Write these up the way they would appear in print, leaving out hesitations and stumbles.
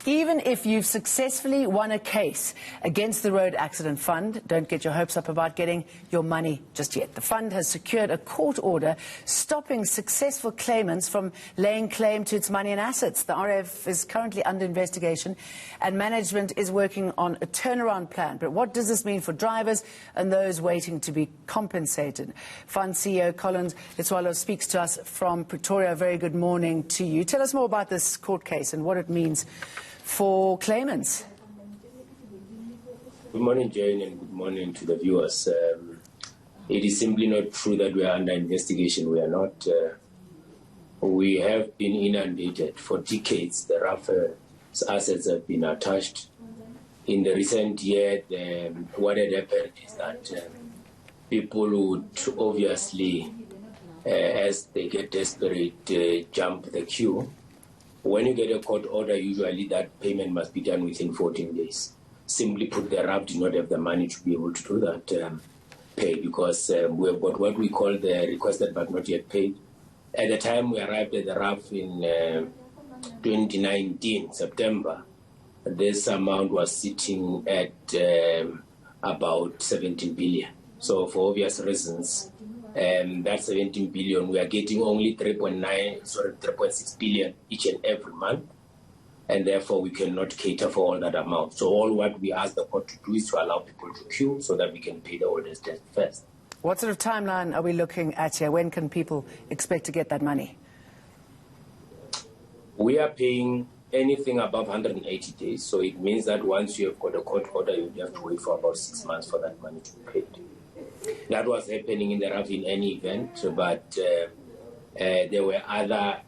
Even if you've successfully won a case against the Road Accident Fund, don't get your hopes up about getting your money just yet. The fund has secured a court order stopping successful claimants from laying claim to its money and assets. The RF is currently under investigation and management is working on a turnaround plan. But what does this mean for drivers and those waiting to be compensated? Fund CEO Letsoalo speaks to us from Pretoria. Very good morning to you. Tell us more about this court case and what it means for claimants. Good morning, Jane, and good morning to the viewers. It is simply not true that we are under investigation. We are not. We have been inundated for decades. The RAF's assets have been attached. In the recent year, what had happened is that people would obviously, as they get desperate, jump the queue. When you get a court order, usually that payment must be done within 14 days. Simply put, the RAF did not have the money to be able to do that pay because we have got what we call the requested but not yet paid. At the time we arrived at the RAF in 2019, September, this amount was sitting at about 17 billion. So for obvious reasons, that 17 billion, we are getting only 3.6 billion each and every month, and therefore we cannot cater for all that amount. So all what we ask the court to do is to allow people to queue so that we can pay the oldest debt first. What sort of timeline are we looking at here? When can people expect to get that money? We are paying anything above 180 days, so it means that once you have got a court order, you have to wait for about 6 months for that money to be paid. That was happening in the RAF in any event, but there were other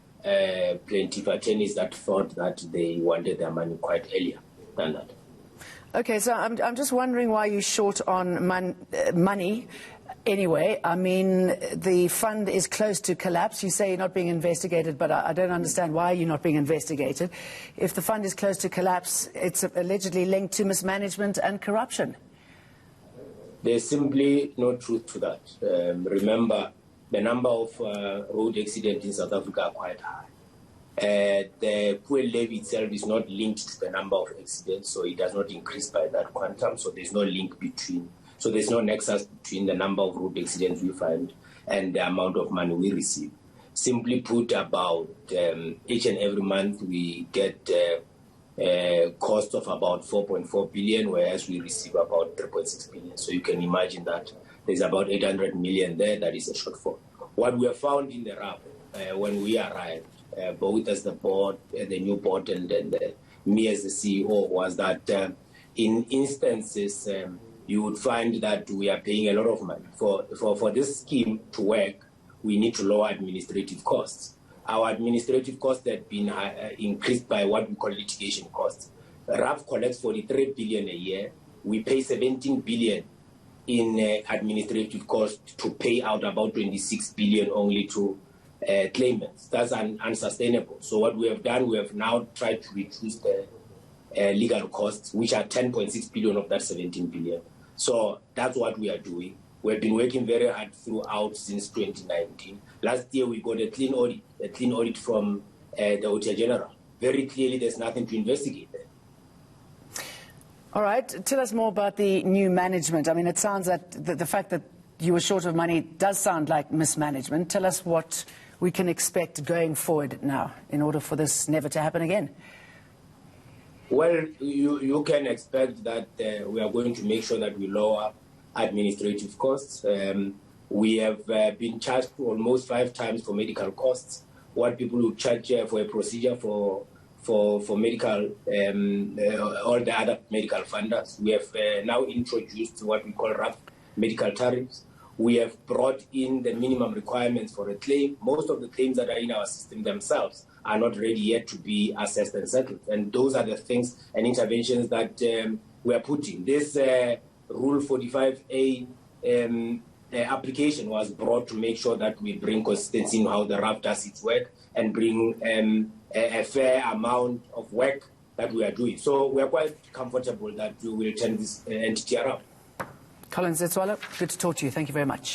plaintiff attorneys that thought that they wanted their money quite earlier than that. Okay, so I'm just wondering why you're short on money anyway. I mean, the fund is close to collapse. You say you're not being investigated, but I don't understand why you're not being investigated. If the fund is close to collapse, it's allegedly linked to mismanagement and corruption. There's simply no truth to that. Remember, the number of road accidents in South Africa are quite high. The fuel levy itself is not linked to the number of accidents, so it does not increase by that quantum, so there's no link between, so there's no nexus between the number of road accidents we find and the amount of money we receive. Simply put, about each and every month we get cost of about 4.4 billion, whereas we receive about 3.6 billion. So you can imagine that there's about 800 million there that is a shortfall. What we have found in the RAF when we arrived, both as the board, the new board, and me as the CEO, was that in instances you would find that we are paying a lot of money. For this scheme to work, we need to lower administrative costs. Our administrative costs have been increased by what we call litigation costs. RAF collects 43 billion a year. We pay 17 billion in administrative costs to pay out about 26 billion only to claimants. That's unsustainable. So what we have done, we have now tried to reduce the legal costs, which are 10.6 billion of that 17 billion. So that's what we are doing. We've been working very hard throughout since 2019. Last year we got a clean audit from the Auditor General. Very clearly there's nothing to investigate there. All right, tell us more about the new management. I mean, it sounds that the fact that you were short of money does sound like mismanagement. Tell us what we can expect going forward now in order for this never to happen again. Well, you can expect that we are going to make sure that we lower administrative costs. We have been charged almost 5 times for medical costs. What people would charge for a procedure for medical, all the other medical funders. We have now introduced what we call RAF medical tariffs. We have brought in the minimum requirements for a claim. Most of the claims that are in our system themselves are not ready yet to be assessed and settled. And those are the things and interventions that we are putting. This Rule 45A application was brought to make sure that we bring consistency in how the RAF does its work and bring a fair amount of work that we are doing. So we are quite comfortable that we will turn this entity around. Letsoalo, good to talk to you. Thank you very much.